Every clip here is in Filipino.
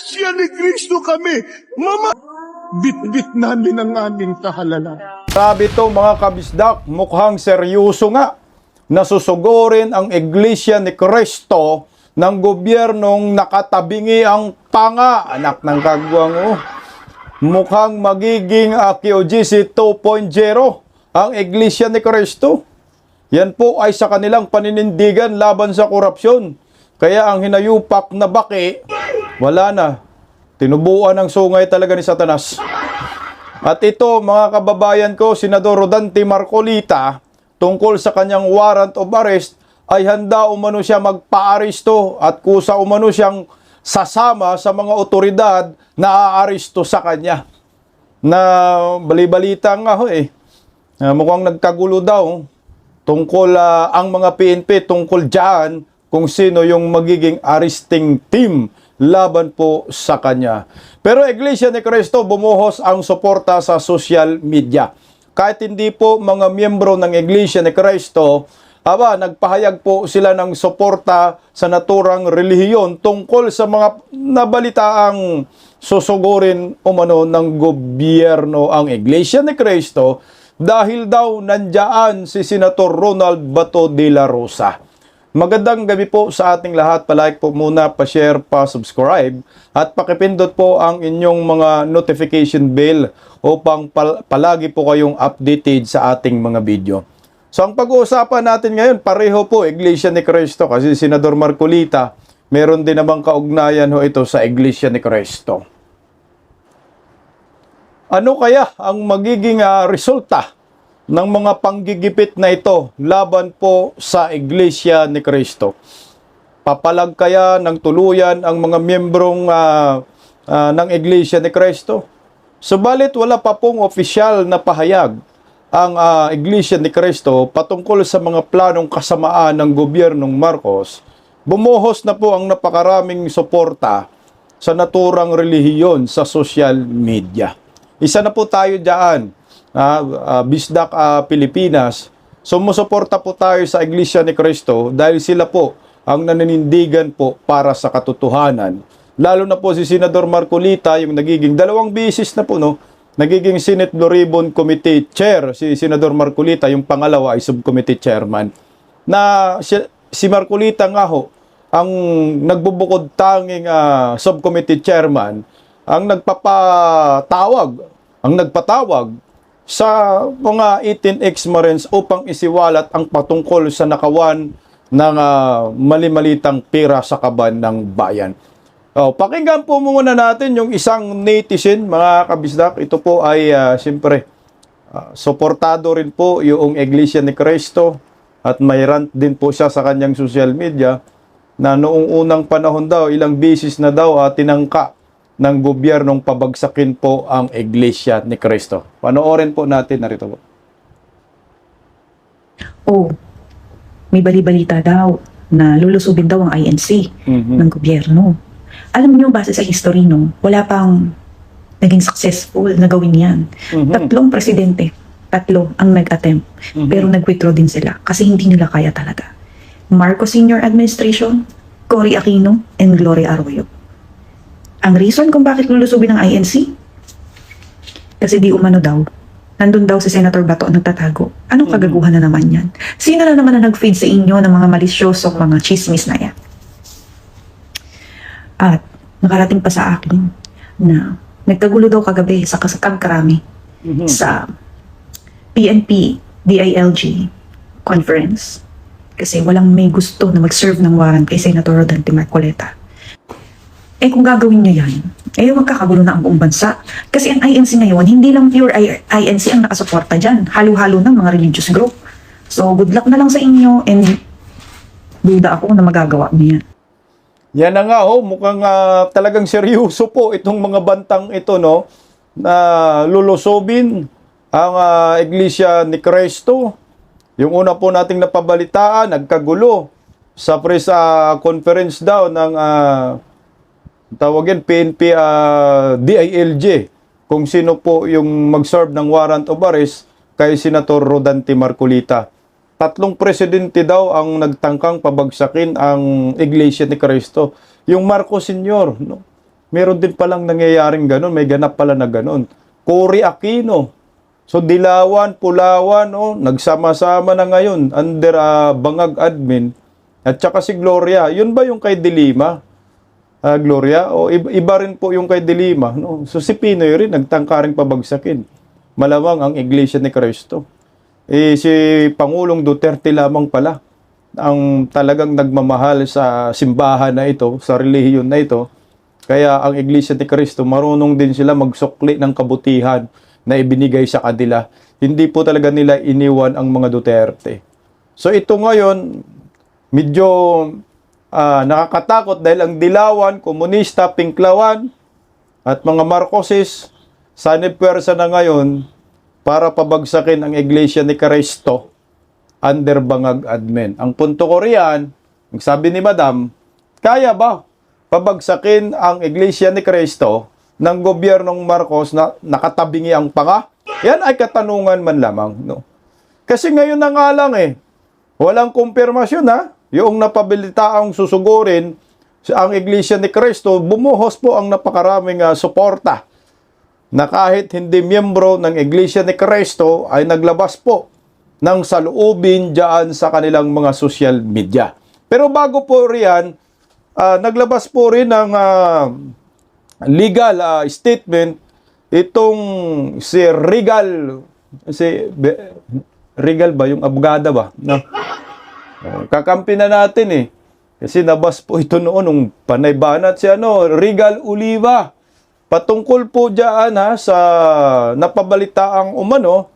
Siya ni Kristo kami. Mama, bit-bit namin ang aming kahalala. Sabi to mga kabisdak, mukhang seryoso nga. Nasusugurin ang Iglesia ni Cristo ng gobyernong nakatabingi ang panga. Anak ng kagwang Mukhang magiging QGC 2.0 ang Iglesia ni Cristo. Yan po ay sa kanilang paninindigan laban sa korupsyon. Kaya ang hinayupak na baki, wala na. Tinubuan ng sungay talaga ni Satanas. At ito, mga kababayan ko, Senador Rodante Marcolita, tungkol sa kanyang warrant of arrest, ay handa umano siya magpa-aresto at kusa umano siyang sasama sa mga otoridad na aaresto sa kanya. Na balibalita nga mukhang nagkagulo daw tungkol ang mga PNP tungkol dyan kung sino yung magiging arresting team laban po sa kanya. Pero Iglesia ni Cristo bumuhos ang suporta sa social media. Kahit hindi po mga miyembro ng Iglesia ni Cristo, nagpahayag po sila ng suporta sa naturang relihiyon tungkol sa mga nabalitaang susugurin umano ng gobyerno ang Iglesia ni Cristo dahil daw nandiyan si Senator Ronald Bato de la Rosa. Magandang gabi po sa ating lahat. Palike po muna, pa-share, pa-subscribe at pakipindot po ang inyong mga notification bell upang palagi po kayong updated sa ating mga video. So ang pag-uusapan natin ngayon, pareho po Iglesia ni Cristo kasi Senador Marcolita, meron din namang kaugnayan ito sa Iglesia ni Cristo. Ano kaya ang magiging resulta ng mga panggigipit na ito laban po sa Iglesia ni Cristo? Papalag kaya ng tuluyan ang mga miyembrong ng Iglesia ni Cristo? Subalit wala pa pong opisyal na pahayag ang Iglesia ni Cristo patungkol sa mga planong kasamaan ng gobyernong Marcos. Bumuhos na po ang napakaraming suporta sa naturang relihiyon sa social media. Isa na po tayo dyan, Bisdak Pilipinas, sumusuporta po tayo sa Iglesia ni Cristo dahil sila po ang naninindigan po para sa katotohanan. Lalo na po si Senador Marcolita, yung nagiging 2 beses na po, nagiging Senate Blue Ribbon Committee Chair, si Senador Marcolita, yung pangalawa ay Subcommittee Chairman. Na si Marcolita nga ang nagbubukod tanging Subcommittee Chairman, ang nagpatawag sa mga 18 ex-Marines upang isiwalat ang patungkol sa nakawan ng mali-malitang pera sa kaban ng bayan. Pakinggan po muna natin yung isang netizen, mga kabisdak. Ito po ay siyempre suportado rin po yung Iglesia ni Cristo at may rant din po siya sa kanyang social media na noong unang panahon daw, ilang beses na daw tinangka ng gobyernong pabagsakin po ang Iglesia ni Cristo. Panoorin po natin, narito po. May bali-balita daw na lulusubin daw ang INC ng gobyerno. Alam niyo, base sa history, wala pang naging successful na gawin yan. 3 presidente, 3 ang nag-attempt, pero nag-withdraw din sila kasi hindi nila kaya talaga. Marcos Sr. Administration, Cory Aquino, and Gloria Arroyo. Ang reason kung bakit lulusubin ng INC? Kasi di umano daw, nandun daw si Senator Bato nagtatago. Anong kagaguhan na naman yan? Sino na naman na nag-feed sa inyo ng mga malisyosong mga chismis na yan? At nakarating pa sa akin na nagkagulo daw kagabi sa Kasakang Karami sa PNP DILG conference kasi walang may gusto na mag-serve ng warrant kay Senator Rodante Marcolita. Kung gagawin nyo yan, magkakagulo na ang buong bansa. Kasi ang INC ngayon, hindi lang pure INC ang nakasuporta dyan. Halo-halo ng mga religious group. So, good luck na lang sa inyo and duda ako na magagawa mo yan. Yan na nga mukhang talagang seryoso po itong mga bantang ito, na lulusobin ang Iglesia ni Cristo. Yung una po nating napabalitaan, nagkagulo sa press conference daw ng tawagin PNP DILG kung sino po yung mag-serve ng warrant of arrest kay Senator Rodante Marcolita. 3 presidente daw ang nagtangkang pabagsakin ang Iglesia ni Cristo. Yung Marcos Sr., meron din palang nangyayaring ganun, may ganap pala na ganun. Cory Aquino. So Dilawan, Pulawan, nagsama-sama na ngayon under Bangag admin. At saka si Gloria, yun ba yung kay Dilima? Gloria? O iba rin po yung kay Dilima. No? So si Pinoy rin, nagtangkaring pabagsakin. Malamang ang Iglesia ni Cristo. Si Pangulong Duterte lamang pala ang talagang nagmamahal sa simbahan na ito, sa relihiyon na ito. Kaya ang Iglesia ni Cristo, marunong din sila magsukli ng kabutihan na ibinigay sa kanila. Hindi po talaga nila iniwan ang mga Duterte. So ito ngayon, medyo nakakatakot dahil ang Dilawan, Komunista, Pinklawan, at mga Marcoses, sanipwersa na ngayon para pabagsakin ang Iglesia ni Cristo under Bangag admin. Ang punto ko riyan, ang sabi ni Madam, kaya ba pabagsakin ang Iglesia ni Cristo ng gobyernong Marcos na nakatabingi ang panga? Yan ay katanungan man lamang. No? Kasi ngayon na nga lang walang kumpirmasyon yung napabilitaang susugurin ang Iglesia ni Cristo, bumuhos po ang napakaraming suporta na kahit hindi miyembro ng Iglesia ni Cristo ay naglabas po ng saloobin dyan sa kanilang mga social media. Pero bago po riyan, naglabas po rin ng legal statement itong si Regal ba yung abogada ba? No? Kakampi na natin kasi nabas po ito noon nung panay banat si Regal Oliva. Patungkol po dyan sa napabalitaang umano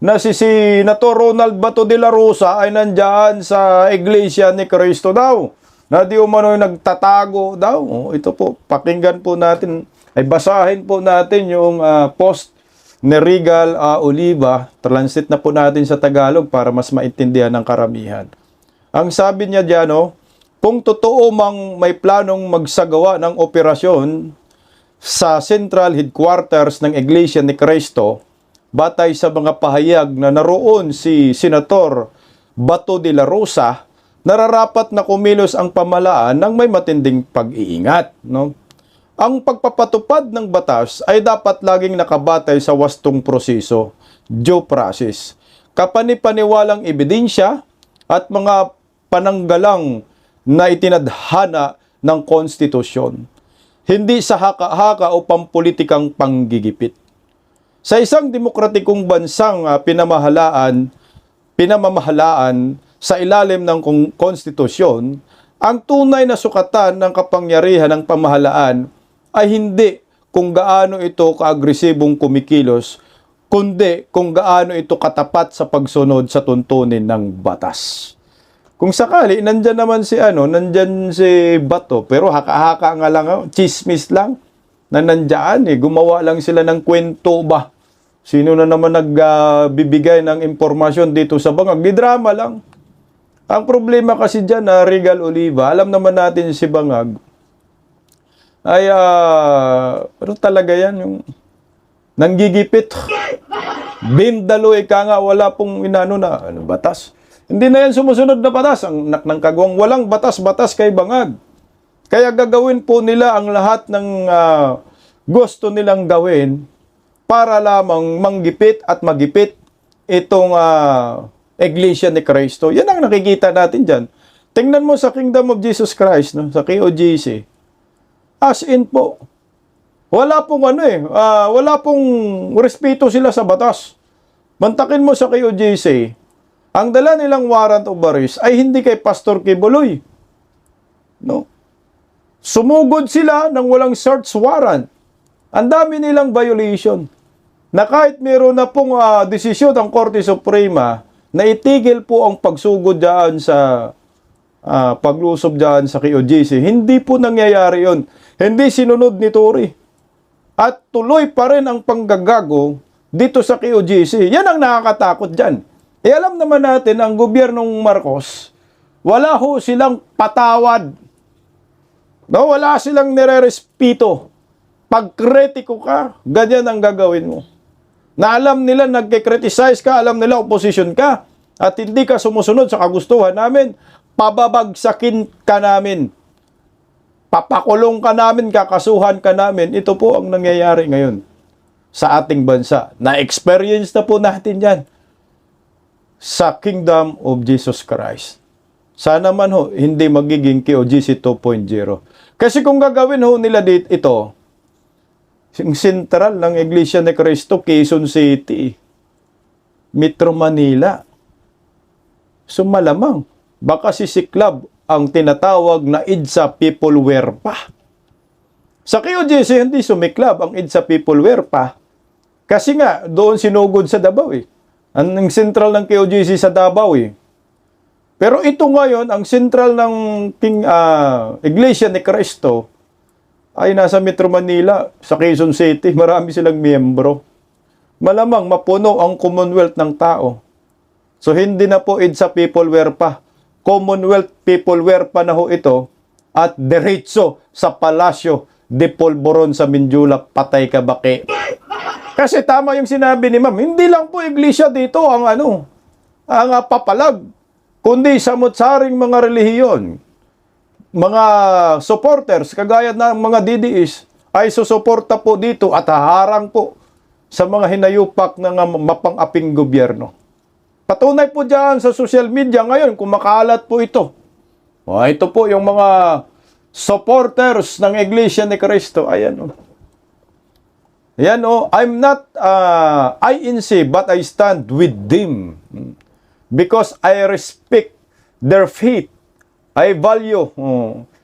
na si Senator Ronald Bato de la Rosa ay nandyan sa Iglesia ni Cristo daw. Na di umano yung nagtatago daw. Ito po, pakinggan po natin, ay basahin po natin yung post ni Regal Oliva. Translate na po natin sa Tagalog para mas maintindihan ng karamihan. Ang sabi niya dyan, kung totoo mang may planong magsagawa ng operasyon sa Central Headquarters ng Iglesia ni Cristo, batay sa mga pahayag na naroon si Senator Bato de la Rosa, nararapat na kumilos ang pamahalaan ng may matinding pag-iingat. No? Ang pagpapatupad ng batas ay dapat laging nakabatay sa wastong proseso, due process, kapanipaniwalang ebidensya at mga pananggalang na itinadhana ng konstitusyon, hindi sa haka-haka o pampolitikang panggigipit. Sa isang demokratikong bansang pinamamahalaan sa ilalim ng konstitusyon, ang tunay na sukatan ng kapangyarihan ng pamahalaan ay hindi kung gaano ito kaagresibong kumikilos, kundi kung gaano ito katapat sa pagsunod sa tuntunin ng batas. Kung sakali, nandyan si Bato, pero haka-haka nga lang, chismis lang, na nandyan gumawa lang sila ng kwento ba? Sino na naman nagbibigay ng impormasyon dito sa bangag? Di drama lang. Ang problema kasi dyan Regal Oliva, alam naman natin si Bangag, ay pero talaga yan, yung nanggigipit. Bindalo nga, wala pong batas. Hindi na yan sumusunod na batas. Ang ng kagawang walang batas-batas kay Bangag. Kaya gagawin po nila ang lahat ng gusto nilang gawin para lamang manggipit at magipit itong Iglesia ni Cristo. Yan ang nakikita natin dyan. Tingnan mo sa Kingdom of Jesus Christ, sa KOJC. As in po, wala pong wala pong respeto sila sa batas. Mantakin mo sa KOJC, ang dala nilang warrant of arrest ay hindi kay Pastor Kibuloy. No? Sumugod sila ng walang search warrant. Ang dami nilang violation. Na kahit meron na pong desisyon ng Korte Suprema na itigil po ang pagsugod dyan sa paglusob dyan sa KOJC, hindi po nangyayari yon. Hindi sinunod ni Tory. At tuloy pa rin ang panggagago dito sa KOJC. Yan ang nakakatakot dyan. Alam naman natin, ang gobyernong Marcos, wala ho silang patawad. No, wala silang nire-respeto. Pag kritiko ka, ganyan ang gagawin mo. Na alam nila nagke-criticize ka, alam nila opposition ka, at hindi ka sumusunod sa kagustuhan namin, pababagsakin ka namin. papakulong ka namin, kakasuhan ka namin. Ito po ang nangyayari ngayon sa ating bansa. Na-experience na po natin yan sa Kingdom of Jesus Christ. Sana man ho, hindi magiging KOGC 2.0. Kasi kung gagawin ho nila ito, yung sentral ng Iglesia ni Cristo, Quezon City, Metro Manila. So malamang, baka sisiklab ang tinatawag na EDSA Peopleware pa. Sa KOGC, hindi sumiklab ang EDSA Peopleware pa. Kasi nga, doon sinugod sa Davao eh. Ang sentral ng KOGC sa Davao eh. Pero ito ngayon, ang sentral ng Iglesia ni Cristo ay nasa Metro Manila, sa Quezon City. Marami silang miyembro. Malamang mapuno ang Commonwealth ng tao. So hindi na po EDSA Peopleware pa. Commonwealth Peopleware pa na ho ito at diretso sa Palasyo de Polvoron sa Mindula, patay ka baki. Kasi tama yung sinabi ni ma'am, hindi lang po iglesia dito ang papalag, kundi samot-saring mga relihiyon. Mga supporters, kagaya ng mga DDS, ay susuporta po dito at haharang po sa mga hinayupak ng mapang-aping gobyerno. Patunay po dyan sa social media ngayon, kumakalat po ito. Ito po yung mga supporters ng Iglesia ni Cristo. Ayan o. Ayan o. I'm not INC, but I stand with them. Because I respect their faith. I value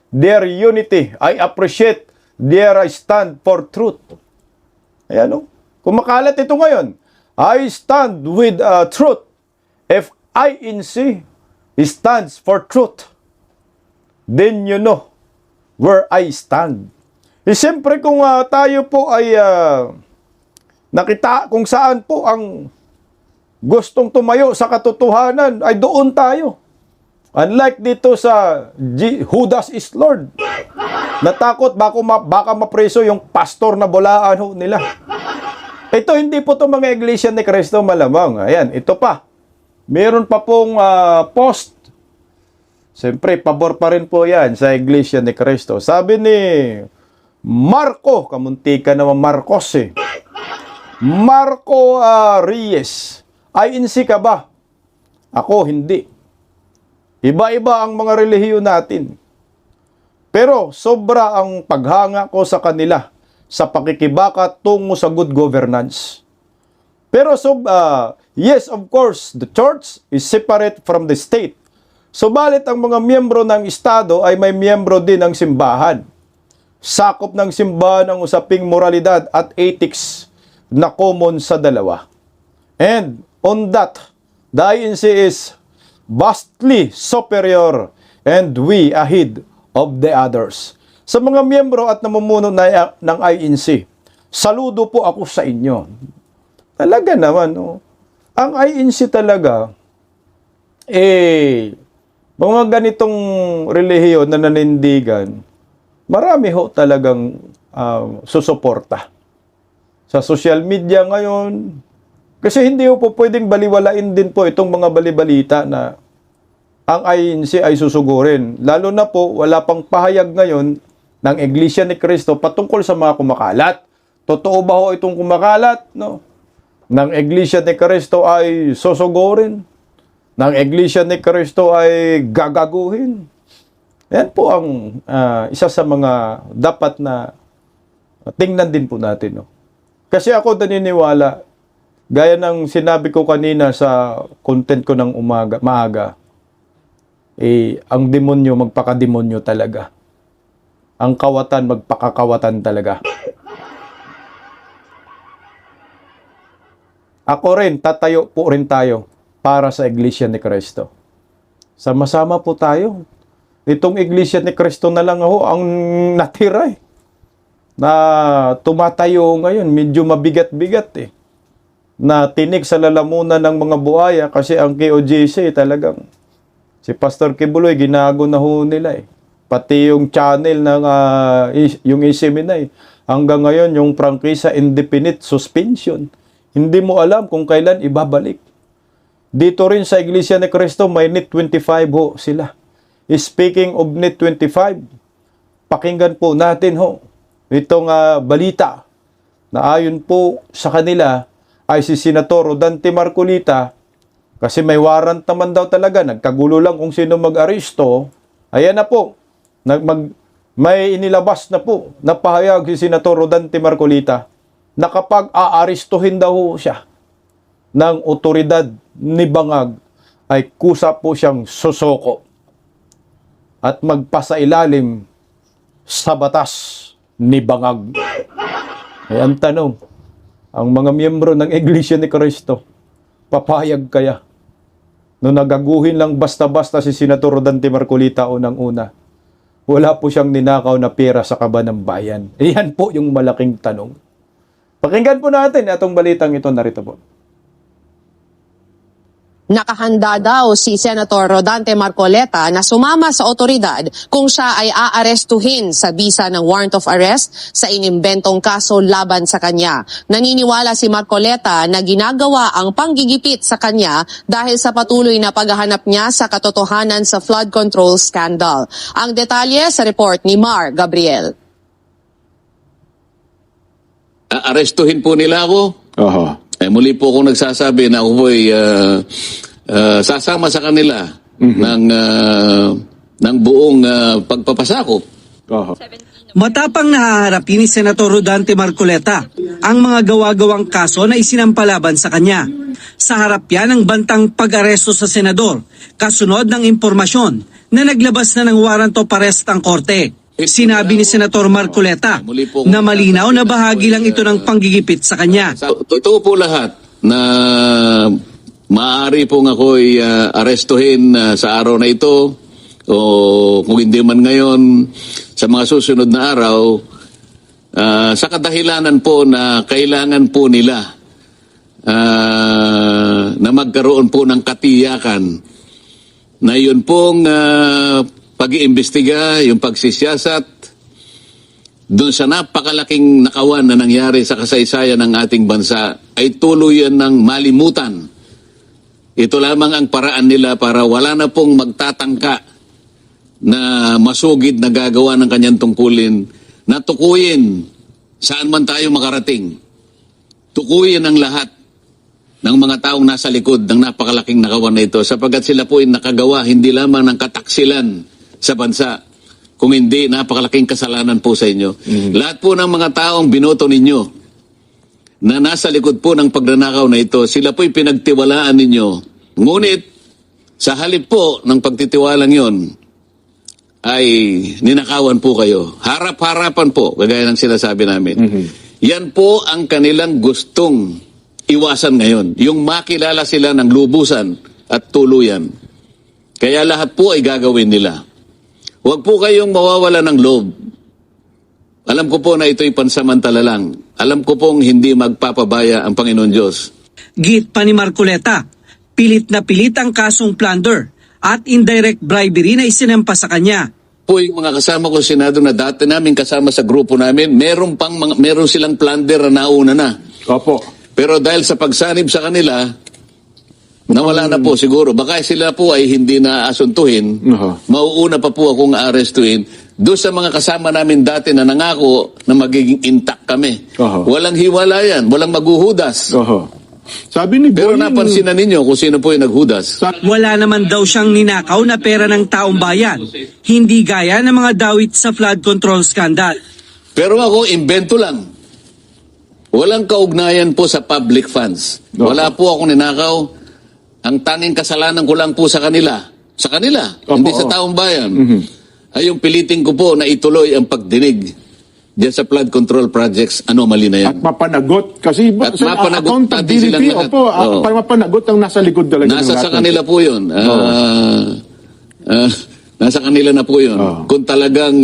their unity. I appreciate their stand for truth. Ayan o. Kumakalat ito ngayon. I stand with truth. If INC stands for truth, then you know where I stand. Siyempre kung tayo po ay nakita kung saan po ang gustong tumayo sa katotohanan, ay doon tayo. Unlike dito sa Judas is Lord. Natakot baka mapreso yung pastor na bulaan ho nila. Ito hindi po itong mga Iglesia ni Cristo malamang. Ayan, ito pa. Meron pa pong post. Siyempre, pabor pa rin po yan sa Iglesia ni Cristo. Sabi ni Marco, kamunti ka naman Marcos eh. Marco Reyes, INC ka ba? Ako, hindi. Iba-iba ang mga relihiyon natin. Pero sobra ang paghanga ko sa kanila sa pakikibaka tungo sa good governance. Pero yes, of course, the church is separate from the state. Subalit ang mga miyembro ng Estado ay may miyembro din ng simbahan. Sakop ng simbahan ang usaping moralidad at ethics na common sa dalawa. And on that, the INC is vastly superior and we ahead of the others. Sa mga miyembro at namumuno ng INC, saludo po ako sa inyo. Talaga naman, no? Ang INC talaga, mga ganitong relihiyon na nanindigan, marami ho talagang susuporta. Sa social media ngayon, kasi hindi po pwedeng baliwalain din po itong mga balibalita na ang INC ay susugurin. Lalo na po, wala pang pahayag ngayon ng Iglesia ni Cristo patungkol sa mga kumakalat. Totoo ba ho itong kumakalat? No? Ng Iglesia ni Cristo ay susugurin. Ng Iglesia ni Cristo ay gagaguhin. Yan po ang isa sa mga dapat na tingnan din po natin. No? Kasi ako naniniwala, gaya ng sinabi ko kanina sa content ko ng maaga, ang demonyo magpakademonyo talaga. Ang kawatan magpakakawatan talaga. Ako rin, tatayo po rin tayo para sa Iglesia ni Cristo. Sama-sama po tayo. Itong Iglesia ni Cristo na lang ako ang natira na tumatayo ngayon. Medyo mabigat-bigat na tinig sa lalamunan ng mga buhaya kasi ang KOJC talagang si Pastor Kibuloy ginago na ho nila Pati yung channel ng yung Isiminay. Hanggang ngayon yung prangkisa indefinite suspension. Hindi mo alam kung kailan ibabalik. Dito rin sa Iglesia ni Cristo may NET 25 ho sila. Speaking of NET 25, pakinggan po natin itong balita na ayon po sa kanila ay si Senator Rodante Marcolita, kasi may warrant naman daw talaga, nagkagulo lang kung sino mag-aresto. Ayan na po, may inilabas na po na pahayag si Senator Rodante Marcolita na kapag aarestuhin daw siya ng otoridad ni Bangag ay kusa po siyang susoko at magpasailalim sa batas ni Bangag. Ay ang tanong, ang mga miyembro ng Iglesia ni Cristo, papayag kaya? No nagaguhin lang basta-basta si Senator Rodante Marcolita unang-una, wala po siyang ninakaw na pera sa kaba ng bayan. Iyan po yung malaking tanong. Pakinggan po natin itong balitang ito, narito po. Nakahanda daw si Senator Rodante Marcoleta na sumama sa otoridad kung siya ay aarestuhin sa bisa ng warrant of arrest sa inimbentong kaso laban sa kanya. Naniniwala si Marcoleta na ginagawa ang panggigipit sa kanya dahil sa patuloy na paghahanap niya sa katotohanan sa flood control scandal. Ang detalye sa report ni Mar Gabriel. Arestuhin po nila ako. Muli po akong nagsasabi na ako po'y sasama sa kanila ng buong pagpapasakop. Matapang nahaharapin ni Senator Rodante Marcoleta ang mga gawa-gawang kaso na isinampalaban sa kanya. Sa harap yan ang bantang pag-aresto sa senador, kasunod ng impormasyon na naglabas na ng warrant of arrest ang korte. Sinabi ni Senator Marcoleta na malinaw na bahagi lang ito ng panggigipit sa kanya. Totoo po lahat na maaari pong ako'y arestuhin sa araw na ito o kung hindi man ngayon sa mga susunod na araw sa kadahilanan po na kailangan po nila na magkaroon po ng katiyakan na yun pong pag-iimbestiga, yung pagsisiyasat doon sa napakalaking nakawan na nangyari sa kasaysayan ng ating bansa ay tuluyan ng malimutan. Ito lamang ang paraan nila para wala na pong magtatangka na masugid na gagawa ng kanyang tungkulin na tukuyin saan man tayo makarating. Tukuyin ang lahat ng mga taong nasa likod ng napakalaking nakawan na ito sapagkat sila po ay nakagawa hindi lamang ng kataksilan sa bansa, kung hindi napakalaking kasalanan po sa inyo. Lahat po ng mga taong binoto ninyo na nasa likod po ng pagnanakaw na ito, sila po'y pinagtiwalaan ninyo. Ngunit, sa halip po ng pagtitiwalang yon, ay ninakawan po kayo. Harap-harapan po, kagaya ng sinasabi namin. Yan po ang kanilang gustong iwasan ngayon. Yung makilala sila ng lubusan at tuluyan. Kaya lahat po ay gagawin nila. Huwag po kayong mawawala ng loob. Alam ko po na ito'y pansamantala lang. Alam ko pong hindi magpapabaya ang Panginoon Diyos. Git pa ni Marcoleta, pilit na pilit ang kasong plunder at indirect bribery na isinampa sa kanya. Po yung mga kasama ko sa Senado na dati namin kasama sa grupo namin, meron silang plunder na nauna na. Opo. Pero dahil sa pagsanib sa kanila, nawala na po siguro. Baka sila po ay hindi na asuntuhin. Mauuna pa po akong arestuhin. Doon sa mga kasama namin dati na nangako na magiging intact kami. Walang hiwalayan, walang maghuhudas. Sabi ni Pero Boying, napansin na ninyo kung sino po yung naghudas. Wala naman daw siyang ninakaw na pera ng taong bayan. Hindi gaya ng mga dawit sa flood control scandal. Pero ako, invento lang. Walang kaugnayan po sa public funds. Wala po akong ninakaw. Ang tanging kasalanan ko lang po sa kanila. Sa kanila, hindi sa taong bayan. Ay yung pilitin ko po na ituloy ang pagdinig diyan sa flood control projects, anomaly na yan. at mapanagot kasi At mapanagot pati silang accountability, lahat. opo, para mapanagot ang nasa likod talaga ng Nasa lahat. sa kanila po yun. Nasa kanila na po yun. Kung talagang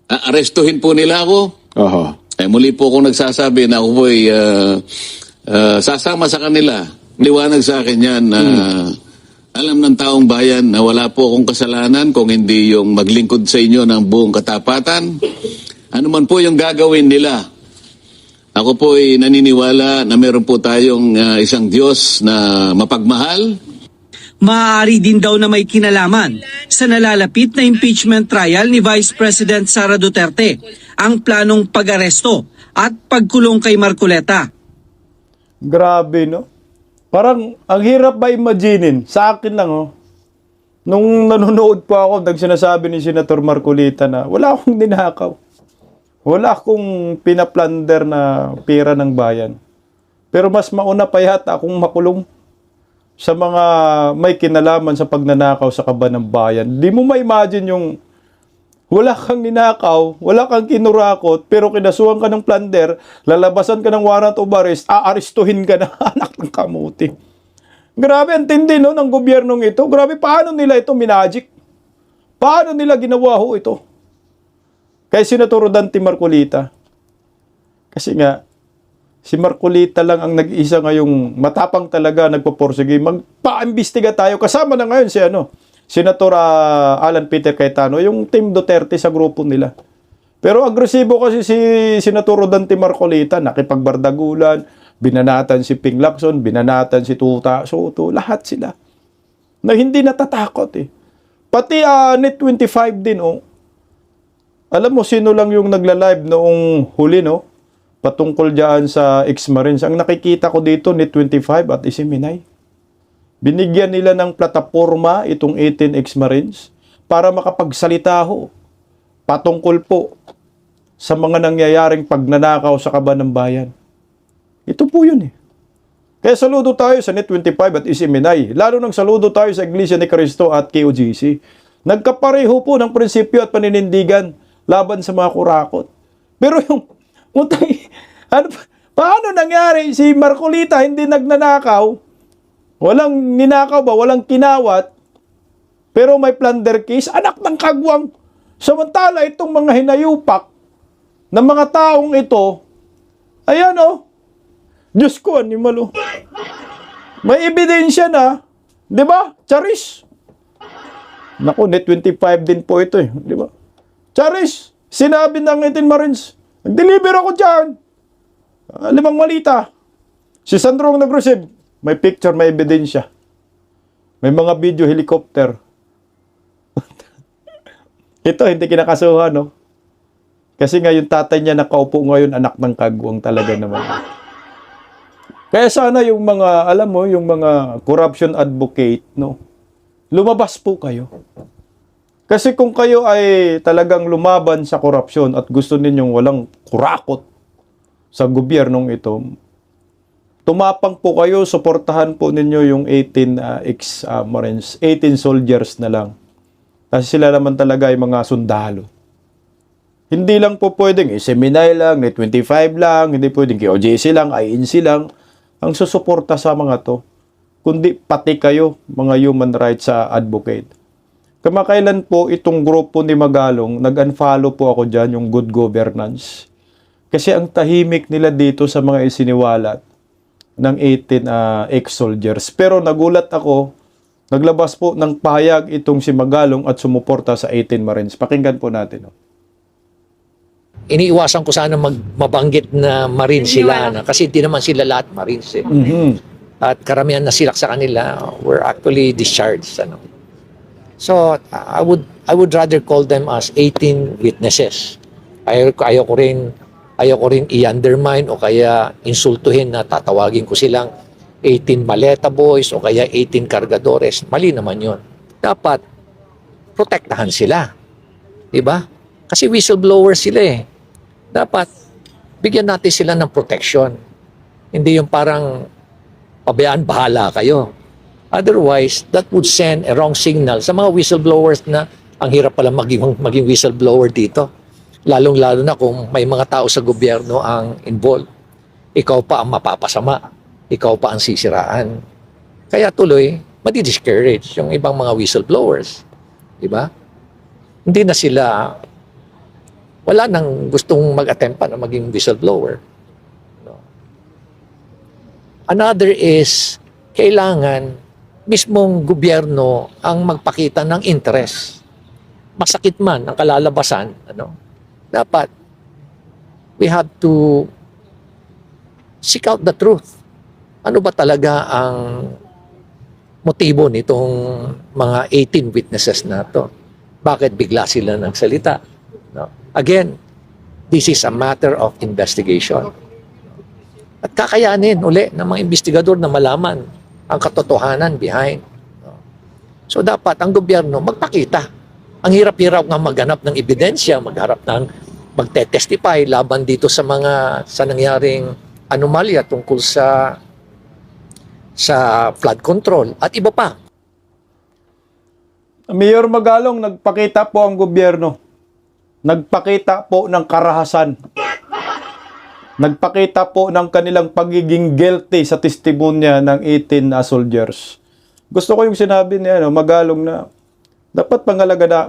arestuhin po nila ako, muli po akong nagsasabi na ako po'y sasama sa kanila. Liwanag sa akin yan na alam ng taong bayan na wala po akong kasalanan kung hindi yung maglingkod sa inyo ng buong katapatan. Ano man po yung gagawin nila. Ako po ay naniniwala na meron po tayong isang Diyos na mapagmahal. Maaari din daw na may kinalaman sa nalalapit na impeachment trial ni Vice President Sara Duterte ang planong pag-aresto at pagkulong kay Marcoleta. Grabe, no? Parang, ang hirap ba imaginein? Sa akin lang, oh. Nung nanonood po ako, nagsinasabi ni Senator Marcoleta na wala akong ninakaw. Wala akong pinaplunder na pera ng bayan. Pero mas mauna pa yata akong makulong sa mga may kinalaman sa pagnanakaw sa kaban ng bayan. Di mo ma-imagine yung wala kang ninakaw, wala kang kinurakot, pero kinasuhan ka ng plunder, lalabasan ka ng warrant of arrest, aarestuhin ka na, anak ng kamuti. Grabe, ang tindi, no, ng gobyernong ito. Grabe, paano nila ito minagic? Paano nila ginawa ho ito? Kay Senator Dante Marcoleta. Kasi nga, si Marcoleta lang ang nag-isa ngayong matapang talaga nagpaporsige. Magpa-imbestiga tayo. Kasama na ngayon si Senator Alan Peter Cayetano, yung Team Duterte sa grupo nila. Pero agresibo kasi si Senator Dante Marcoleta, nakipagbardagulan, binanatan si Ping Lacson, binanatan si Tuta Soto, lahat sila. Na hindi natatakot eh. Pati Net 25 din, oh. Alam mo sino lang yung nagla-live noong huli, no? Patungkol dyan sa ex-Marines. Ang nakikita ko dito, Net 25 at Isiminay. Binigyan nila ng plataforma itong 18 ex-Marines para makapagsalita ho patungkol po sa mga nangyayaring pagnanakaw sa kaban ng bayan. Ito po yun eh. Kaya saludo tayo sa Net 25 at Isiminay. Lalo nang saludo tayo sa Iglesia ni Cristo at KOGC. Nagkapareho po ng prinsipyo at paninindigan laban sa mga kurakot. Pero yung paano nangyari si Marcoleta hindi nagnanakaw? Walang ninakaw ba? Walang kinawat? Pero may plunder case? Anak ng kagwang! Samantala itong mga hinayupak ng mga taong ito, ayan oh, Diyos ko, animal oh. May ebidensya na, di ba? Charis. Naku, Net 25 din po ito eh, di ba? Charis, sinabi ng 18 Marines, nag-deliver ako dyan. 5 malita. Si Sandro ang nag-receive. May picture, may ebidensya. May mga video, helicopter. Ito, hindi kinakasuhan, no? Kasi nga yung tatay niya nakaupo ngayon, anak ng kagwang talaga naman. Kaya sana yung mga, alam mo, yung mga corruption advocate, no? Lumabas po kayo. Kasi kung kayo ay talagang lumaban sa korupsyon at gusto ninyong walang kurakot sa gobyernong ito, tumapang po kayo, suportahan po ninyo yung 18 ex-Marines, 18 soldiers na lang. Kasi sila naman talaga ay mga sundalo. Hindi lang po pwedeng Isiminay lang, Net 25 lang, hindi pwedeng KOJC lang, INC lang, ang susuporta sa mga to. Kundi pati kayo, mga human rights advocate. Kamakailan po itong grupo ni Magalong, nag-unfollow po ako dyan, yung good governance. Kasi ang tahimik nila dito sa mga isiniwalat ng 18 ex-soldiers. Pero nagulat ako, naglabas po ng pahayag itong si Magalong at sumuporta sa 18 Marines. Pakinggan po natin. Oh. Iniiwasan ko sana mabanggit na Marines sila kasi hindi naman sila lahat Marines eh. Mm-hmm. At karamihan na sila sa kanila were actually discharged. So I would rather call them as 18 witnesses. Ayaw ko rin i-undermine o kaya insultuhin na tatawagin ko silang 18 maleta boys o kaya 18 cargadores. Mali naman yun. Dapat protektahan sila. Diba? Kasi whistleblower sila eh. Dapat bigyan natin sila ng protection. Hindi yung parang pabayaan, bahala kayo. Otherwise, that would send a wrong signal sa mga whistleblowers na ang hirap pala maging whistleblower dito. Lalong-lalo na kung may mga tao sa gobyerno ang involved. Ikaw pa ang mapapasama. Ikaw pa ang sisiraan. Kaya tuloy, madi-discourage yung ibang mga whistleblowers. Diba? Hindi na sila, wala nang gustong mag-attempt pa na maging whistleblower. Another is, kailangan mismong gobyerno ang magpakita ng interest. Masakit man ang kalalabasan, dapat we have to seek out the truth. Ano ba talaga ang motibo nitong mga 18 witnesses na to. Bakit bigla sila nagsalita? No? Again, this is a matter of investigation. At kakayanin uli ng mga investigador na malaman ang katotohanan behind. No? So dapat ang gobyerno magpakita. Ang hirap-hirap nga maghanap ng ebidensya, magte-testify laban dito sa nangyaring anomalya tungkol sa flood control at iba pa. Mayor Magalong, nagpakita po ang gobyerno. Nagpakita po ng karahasan. Nagpakita po ng kanilang pagiging guilty sa testimonya ng 18 soldiers. Gusto ko yung sinabi niya, Magalong, na dapat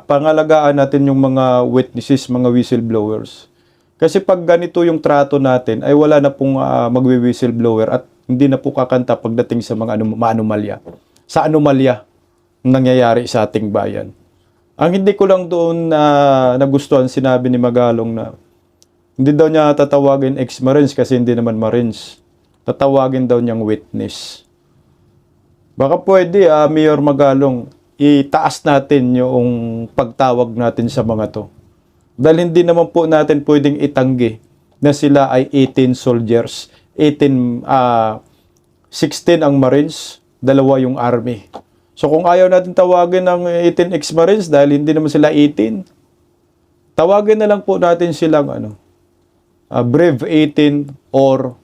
pangalagaan natin yung mga witnesses, mga whistleblowers. Kasi pag ganito yung trato natin, ay wala na pong magwi-whistleblower at hindi na po kakanta pagdating sa mga anomalya. Sa anomalya nangyayari sa ating bayan. Ang hindi ko lang doon nagustuhan, sinabi ni Magalong na hindi daw niya tatawagin ex-Marines kasi hindi naman Marines. Tatawagin daw niyang witness. Baka pwede, Mayor Magalong, itaas natin yung pagtawag natin sa mga to. Dahil hindi naman po natin pwedeng itanggi na sila ay 18 soldiers. 16 ang Marines, 2 yung Army. So kung ayaw natin tawagin ng 18 ex-Marines dahil hindi naman sila 18, tawagin na lang po natin silang brave 18 or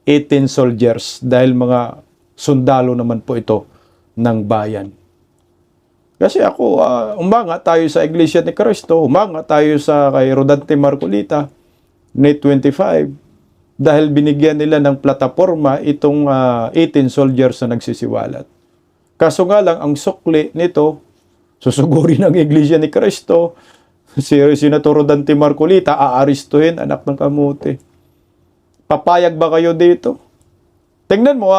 18 soldiers dahil mga sundalo naman po ito ng bayan. Kasi ako, umanga tayo sa Iglesia ni Cristo, umanga tayo sa kay Rodante Marcolita, May 25, dahil binigyan nila ng plataforma itong 18 soldiers na nagsisiwalat. Kaso nga lang, ang sukli nito, susugurin ng Iglesia ni Cristo, si Senator Rodante Marcolita, aaristuhin, anak ng kamote. Papayag ba kayo dito? Tingnan mo,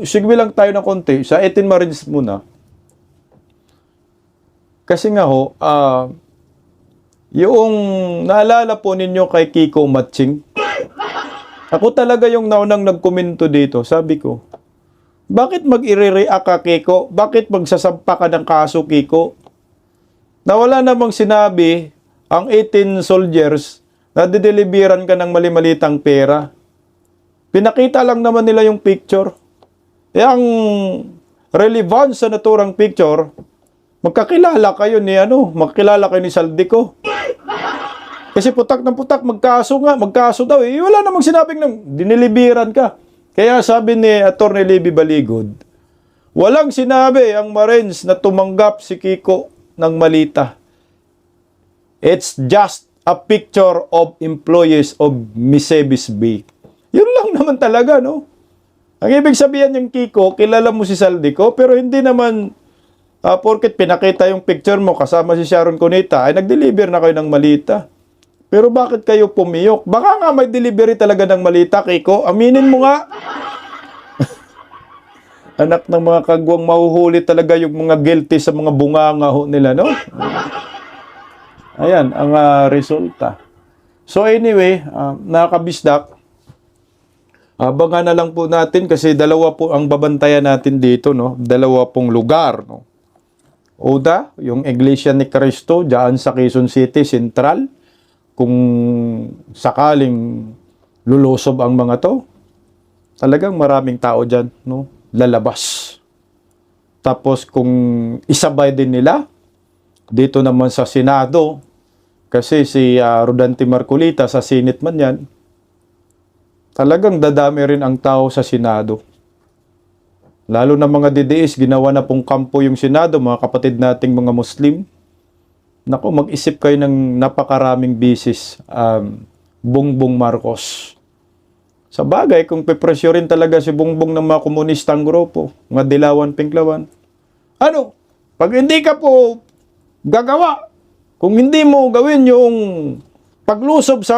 sigwi lang tayo ng konti, sa 18 Marines muna. Kasi nga yung naalala po ninyo kay Kiko Matching, ako talaga yung naunang nagkomento dito. Sabi ko, bakit mag-i-react ka, Kiko? Bakit magsasampa ka ng kaso, Kiko? Na wala namang sinabi ang 18 soldiers na dideliveran ka ng mali-malitang pera. Pinakita lang naman nila yung picture. Ang relevance sa naturang picture, magkakilala kayo ni magkakilala kayo ni Saldico. Kasi putak ng putak, magkaso daw. Wala namang sinabing nang dinilibiran ka. Kaya sabi ni Atty. Levy Baligod, walang sinabi ang Marines na tumanggap si Kiko ng malita. It's just a picture of employees of Misevis Bay. Yun lang naman talaga, no? Ang ibig sabihin ng Kiko, kilala mo si Saldico, pero hindi naman porket pinakita yung picture mo kasama si Sharon Cuneta, ay nag-deliver na kayo ng malita. Pero bakit kayo pumiyok? Baka nga may delivery talaga ng malita, Kiko. Aminin mo nga. Anak ng mga kagwang, mahuhuli talaga yung mga guilty sa mga bunganga nila, no? Ayan, ang resulta. So anyway, nakakabisdak. Abangan na lang po natin kasi dalawa po ang babantayan natin dito, no? 2 pong lugar, no? Oda, yung Iglesia ni Cristo, dyan sa Quezon City, Central. Kung sakaling lulusob ang mga to, talagang maraming tao dyan, no? Lalabas. Tapos kung isabay din nila, dito naman sa Senado, kasi si Rodante Marcolita sa Senate man yan, talagang dadami rin ang tao sa Senado. Lalo na mga DDS, ginawa na pong kampo yung Senado, mga kapatid nating mga Muslim. Naku, mag-isip kayo ng napakaraming bisis, Bongbong Marcos. Sa bagay, kung pepresyorin talaga si Bongbong ng mga komunistang grupo, mga Dilawan, Pinklawan, pag hindi ka po gagawa, kung hindi mo gawin yung paglusob sa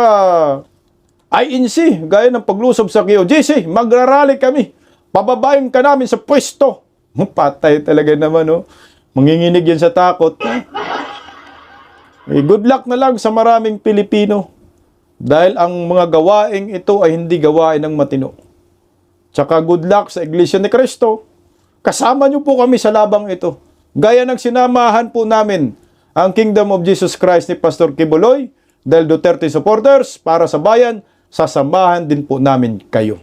INC, gaya ng paglusob sa QGC, magrarally kami, pababayin ka namin sa pwesto. Patay talaga naman, no? Manginginig yan sa takot. Good luck na lang sa maraming Pilipino dahil ang mga gawaing ito ay hindi gawain ng matino. Tsaka good luck sa Iglesia ni Cristo kasama niyo po kami sa labang ito. Gaya ng sinamahan po namin ang Kingdom of Jesus Christ ni Pastor Kibuloy, dahil Duterte supporters, para sa bayan, sasamahan din po namin kayo.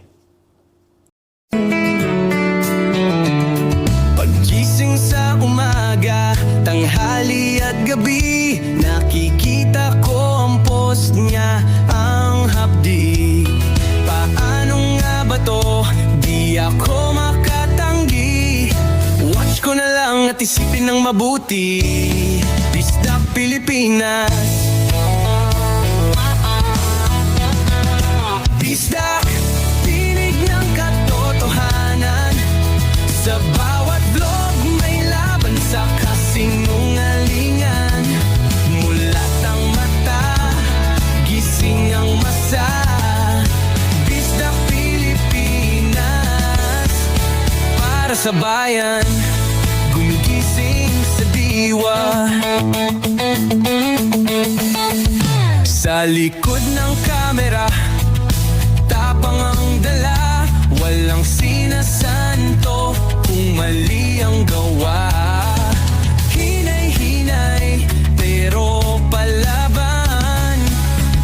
Paggising sa umaga, tanghali at gabi, nakikita ko ang post niya, ang hapdi. Paano nga ba to? Di ako makatanggi. Watch ko na lang at isipin ng mabuti. Bisdak Pilipinas. Bisdak, tinig ng katotohanan. Sa bawat vlog may laban sa kasinungalingan. Mulat ang mata, gising ang masa. Bisdak Pilipinas, para sa bayan, gumigising sa diwa. Sa likod ng kamera, tapang ang dala, walang sinasanto kung mali ang gawa. Hinay-hinay, pero palaban.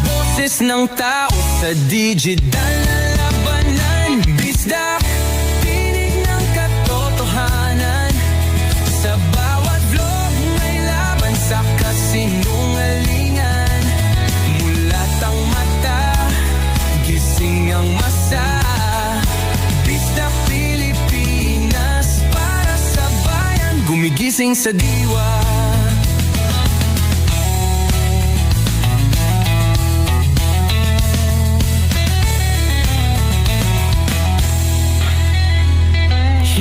Boses ng tao sa digital na labanan. Bisdak, tinig ng katotohanan. Sa bawat vlog may laban sa kasinungalingan. Mulat ang mata, gising ang masa. Bisdak Pilipinas, para sa bayan, gumigising sa diwa.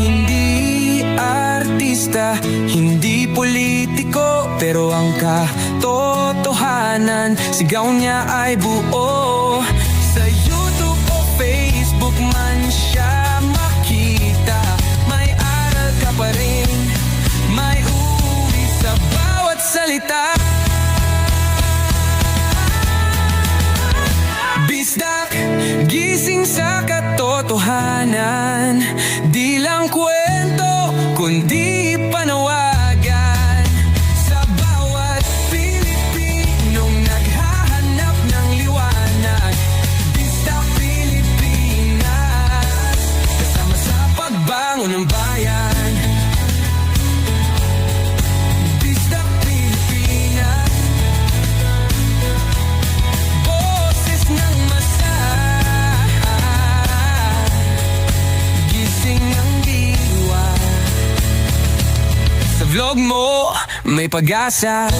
Hindi artista, hindi politiko, pero ang katotohanan, sigaw niya ay buo. Sa YouTube o Facebook man siya makita, may aral ka pa rin, may uri sa bawat salita. Bisdak, gising sa katotohanan, di lang kwento, kundi panawagan. Sa bawat Pilipinong naghahanap ng liwanag. Bisdak Pilipinas, kasama sa pagbangon ng bayan. Bisdak Pilipinas, boses ng masa, gising ang diwa. Sa vlog mo, may pag-asa.